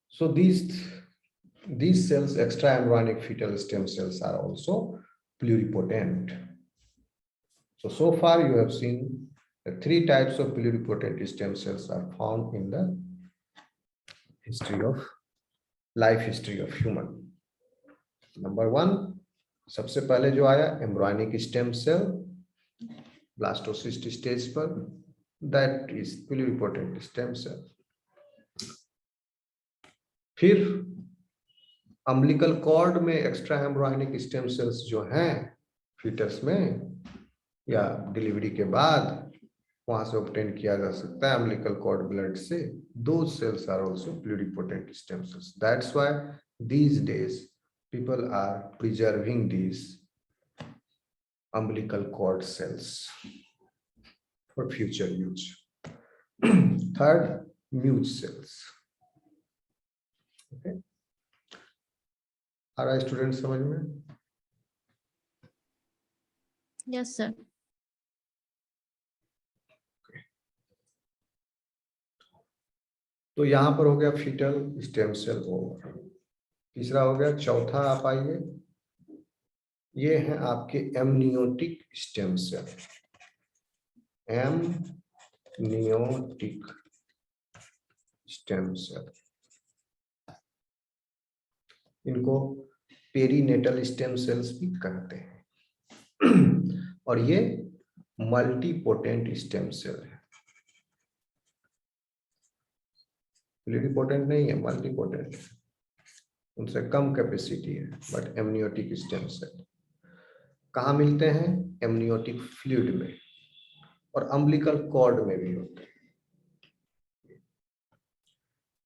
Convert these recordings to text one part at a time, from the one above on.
So these cells, extra embryonic fetal stem cells, are also pluripotent. So far you have seen the 3 types of pluripotent stem cells are found in the life history of human. Number 1, सबसे पहले जो आया embryonic stem cell blastocyst stage पर, that is pluripotent stem cell. फिर umbilical cord में extra embryonic stem cells जो हैं foetus में या डिलीवरी के बाद वहां से ऑब्टेन किया जा सकता है अम्बिलिकल कॉर्ड ब्लड से. Those cells are also pluripotent stem cells. That's why these days people are preserving these umbilical cord cells for future use. Third, Muse cells. Okay. आ रहा है स्टूडेंट समझ में? Yes, sir. तो यहां पर हो गया फीटल स्टेम सेल ओवर. तीसरा हो गया, चौथा आप आइए, ये हैं आपके amniotic stem cell. Amniotic stem cell, इनको पेरीनेटल स्टेम सेल्स भी कहते हैं. और ये मल्टीपोटेंट स्टेम सेल है. प्लूरिपोटेंट नहीं है, मल्टीपोटेंट, उनसे कम कैपेसिटी है. बट एमनियोटिक स्टेम सेल कहाँ मिलते हैं? एमनियोटिक फ्लूइड में और अम्बिलिकल कॉर्ड में भी होते हैं.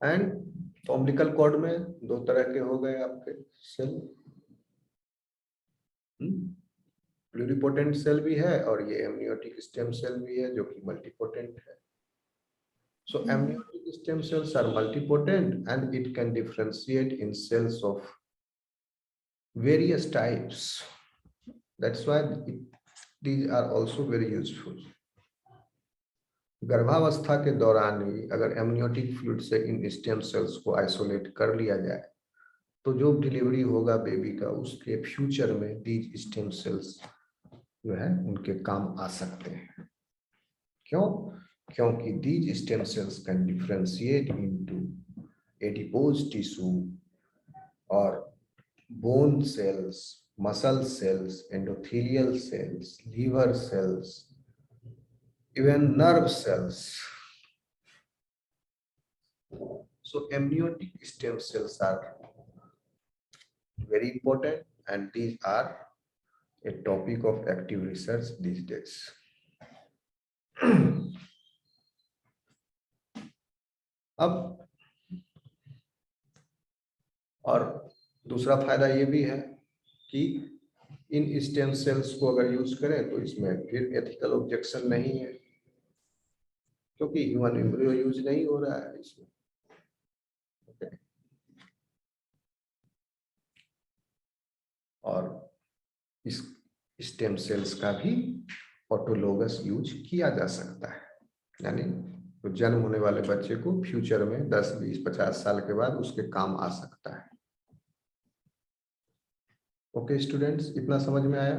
एंड तो अम्बिलिकल कॉर्ड में 2 तरह के हो गए आपके सेल, प्लूरिपोटेंट सेल भी है और ये एमनियोटिक स्टेम सेल भी है जो कि मल्टीपोटेंट है. So amniotic stem cells are multipotent and it can differentiate in cells of various types. That's why these are also very useful. गर्भावस्था के दौरान भी अगर एमनियोटिक फ्लूइड से इन स्टेम सेल्स को आइसोलेट कर लिया जाए तो जो डिलीवरी होगा बेबी का उसके फ्यूचर में दीज स्टेम सेल्स जो है उनके काम आ सकते हैं. क्यों? क्योंकि these stem cells can differentiate into adipose tissue or bone cells, muscle cells, endothelial cells, liver cells, even nerve cells. So amniotic stem cells are very important and these are a topic of active research these days. अब और दूसरा फायदा ये भी है कि इन stem cells को अगर यूज करें तो इसमें फिर एथिकल ऑब्जेक्शन नहीं है क्योंकि ह्यूमन एम्ब्रियो यूज नहीं हो रहा है इसमें. okay. और इस स्टेम सेल्स का भी ऑटोलोगस यूज किया जा सकता है, यानी तो जन्म होने वाले बच्चे को फ्यूचर में 10, 20, 50 साल के बाद उसके काम आ सकता है. ओके स्टूडेंट्स, इतना समझ में आया?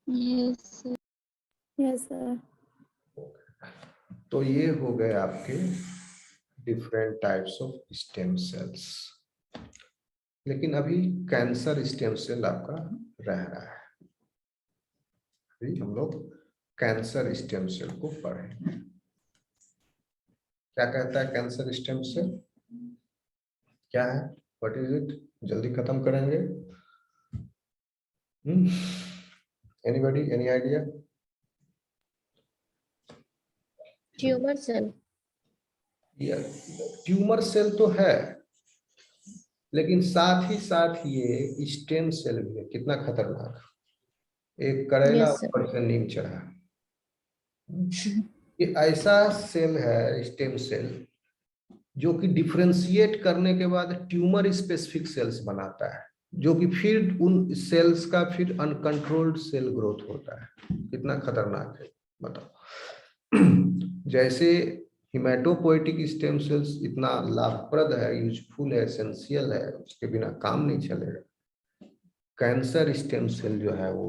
Yes, sir. Yes, sir. तो ये हो गए आपके different types of stem cells. लेकिन अभी कैंसर स्टेम सेल आपका रह रहा है. अभी हम लोग कैंसर स्टेम सेल को पढ़ेंगे. क्या कहता है कैंसर स्टेम सेल? क्या है? What is it? जल्दी खत्म करेंगे. Anybody, any idea? Tumor cell. Tumour cell तो है लेकिन साथ ही साथ ये स्टेम सेल भी है. कितना खतरनाक! एक करेला Yes, sir. ऊपर से नीम चढ़ा. ये ऐसा सेल है स्टेम सेल जो कि डिफरेंशिएट करने के बाद ट्यूमर स्पेसिफिक सेल्स बनाता है जो कि फिर उन सेल्स का फिर अनकंट्रोल्ड सेल ग्रोथ होता है. कितना खतरनाक है! बताओ। जैसे हिमेटोपोएटिक स्टेम सेल्स इतना लाभप्रद है, यूजफुल है, एसेंशियल है, उसके बिना काम नहीं चलेगा, कैंसर स्टेम सेल जो है वो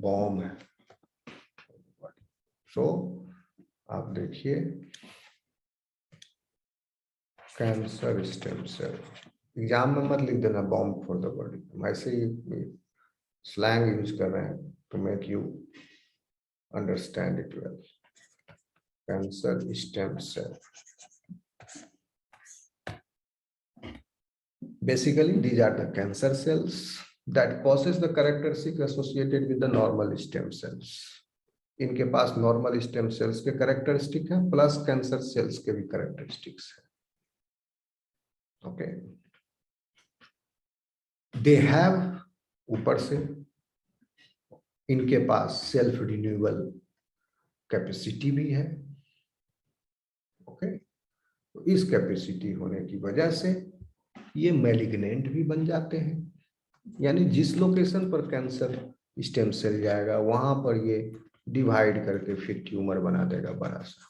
बॉम्ब है। सो आप देखिए कैंसर स्टेम सेल, एग्जाम में मत लिख देना बॉम्ब फॉर द बॉडी, हम ऐसे ही स्लैंग यूज कर रहे हैं to make you understand it well. Cancer stem cell, basically these are the cancer cells that possess the characteristic associated with the normal stem cells. इनके पास normal stem cells के characteristic है plus cancer cells के भी characteristics है। Okay, they have, ऊपर से इनके पास सेल्फ रिन्यूअल कैपेसिटी भी है। ओके, तो इस कैपेसिटी होने की वजह से ये मैलिग्नेंट भी बन जाते हैं, यानी जिस लोकेशन पर कैंसर स्टेम सेल जाएगा वहां पर ये डिवाइड करके फिर ट्यूमर बना देगा बड़ा सा।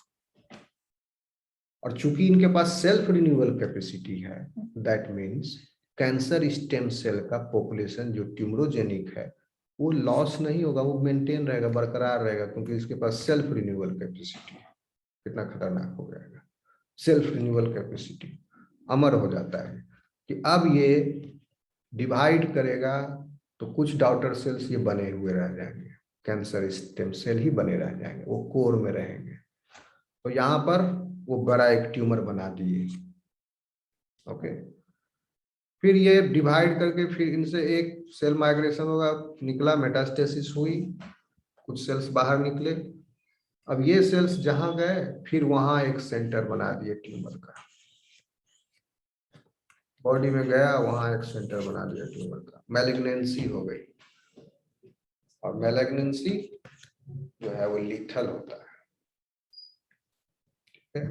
और चूंकि इनके पास सेल्फ रिन्यूअल कैपेसिटी है, that means cancer stem cell का पॉपुलेशन जो ट्यूमरोजेनिक है वो लॉस नहीं होगा, वो मेंटेन रहेगा, बरकरार रहेगा, क्योंकि इसके पास सेल्फ रिन्यूअल कैपेसिटी है। कितना खतरनाक हो जाएगा, सेल्फ रिन्यूअल कैपेसिटी अमर हो जाता है कि अब ये डिवाइड करेगा तो कुछ डॉटर सेल्स ये बने हुए रह जाएंगे, कैंसर स्टेम सेल ही बने रह जाएंगे, वो कोर में रहेंगे। तो यहाँ पर वो बड़ा एक ट्यूमर बना दिए। ओके, फिर ये डिवाइड करके फिर इनसे एक सेल माइग्रेशन होगा, निकला, मेटास्टेसिस हुई, कुछ सेल्स बाहर निकले। अब ये सेल्स जहां गए फिर वहां एक सेंटर बना दिए ट्यूमर का, बॉडी में गया वहां एक सेंटर बना दिया ट्यूमर का, मैलिग्नेंसी हो गई। और मैलिग्नेंसी जो है वो लीथल होता है।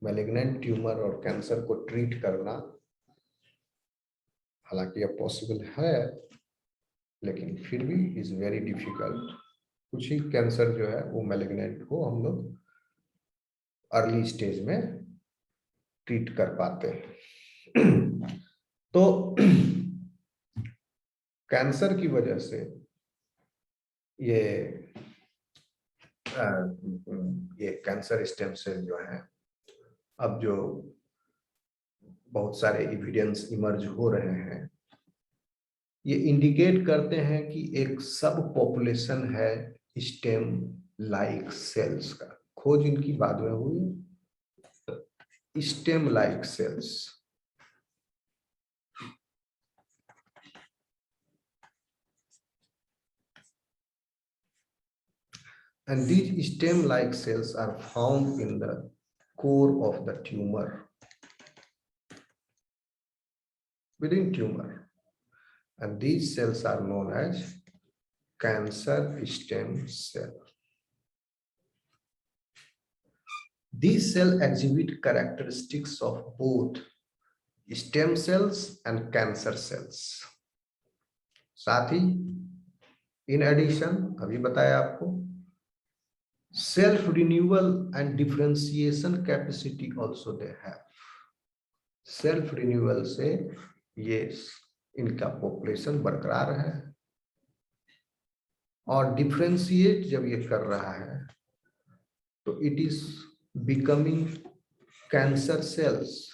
मैलिग्नेंट ट्यूमर और कैंसर को ट्रीट करना हालांकि अब पॉसिबल है, लेकिन फिर भी इज वेरी डिफिकल्ट। कुछ ही कैंसर जो है वो मैलिग्नेंट को हम लोग अर्ली स्टेज में ट्रीट कर पाते हैं। तो कैंसर की वजह से ये कैंसर स्टेम सेल जो है, अब जो बहुत सारे एविडेंस इमर्ज हो रहे हैं, ये इंडिकेट करते हैं कि एक सब पॉपुलेशन है स्टेम लाइक सेल्स का। खोज इनकी बाद में हुई, stem like cells. And these stem-like cells are found in the core of the tumor, within tumor, and these cells are known as cancer stem cell. These cells exhibit characteristics of both stem cells and cancer cells. साथ ही in addition, अभी बताया आपको, self renewal and differentiation capacity also they have. Self renewal से ये इनका population बरकरार है, और डिफरेंशिएट जब ये कर रहा है तो it is becoming cancer cells.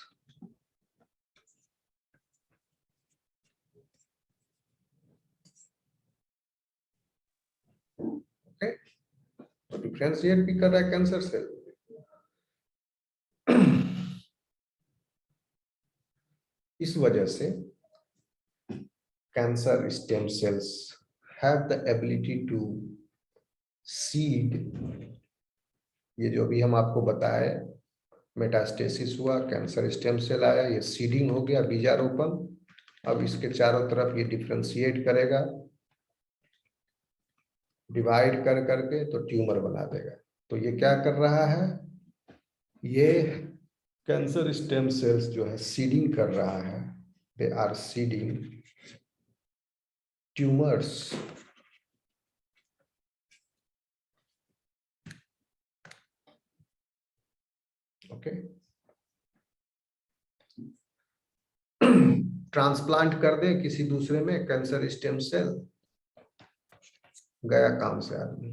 Okay, तो डिफरेंशिएट भी कर रहा है कैंसर सेल। इस वजह से cancer stem cells have the ability to seed, ये जो भी हम आपको बताए, मेटास्टेसिस हुआ, कैंसर स्टेम सेल आया, ये सीडिंग हो गया, बीजारोपण। अब इसके चारों तरफ ये डिफरेंशिएट करेगा, डिवाइड कर करके तो ट्यूमर बना देगा। तो ये क्या कर रहा है, ये कैंसर स्टेम सेल्स जो है सीडिंग कर रहा है, they are seeding tumours. Okay, transplant कर दे किसी दूसरे में कैंसर स्टेम सेल, गया काम से आदमी।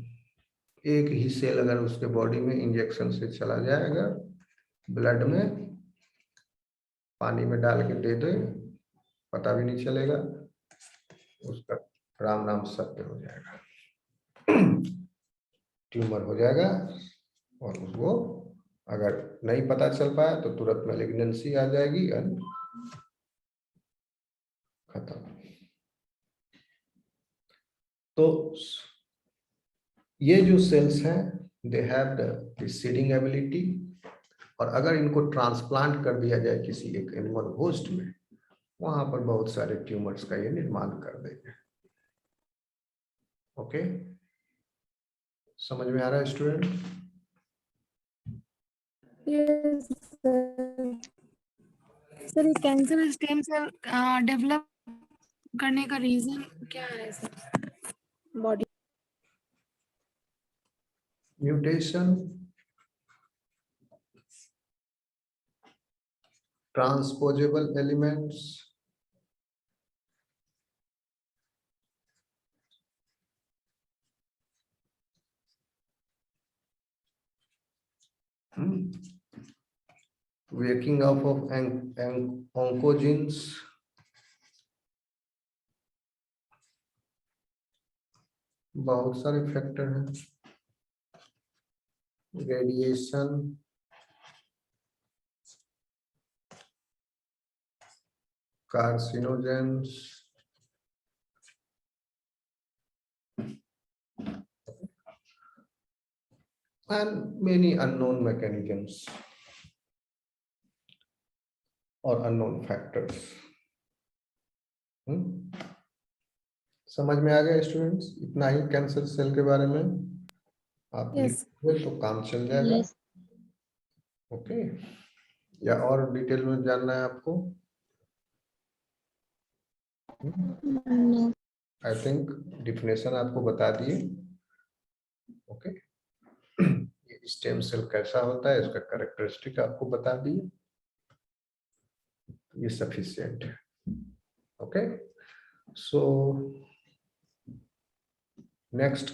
एक ही सेल अगर उसके बॉडी में इंजेक्शन से चला जाए, अगर ब्लड में पानी में डाल के दे दे, पता भी नहीं चलेगा, उसका राम नाम सत्य हो जाएगा, ट्यूमर हो जाएगा। और उसको अगर नहीं पता चल पाया तो तुरंत मैलिग्नेंसी आ जाएगी और खत्म। तो ये जो सेल्स हैं, they have the seeding ability, और अगर इनको ट्रांसप्लांट कर दिया जाए किसी एक एनिमल होस्ट में, वहां पर बहुत सारे ट्यूमर्स का ये निर्माण कर देंगे। ओके, समझ में आ रहा है student? Yes sir. Sir, cancer stem cell develop करने का रीजन क्या है sir? Body mutation, transposable elements, waking up of oncogenes, बहुत सारे फैक्टर हैं, radiation, carcinogens, and many unknown mechanisms और unknown factors। समझ में आ गया स्टूडेंट्स? इतना ही कैंसर सेल के बारे में आप लिखोगे तो काम चल जाएगा। ओके, या और डिटेल में जानना है आपको? आई थिंक डिफिनेशन आपको बता दिए। ओके, ये स्टेम सेल कैसा होता है, इसका कैरेक्टरिस्टिक आपको बता दिए, ये सफिशिएंट है। Okay, so next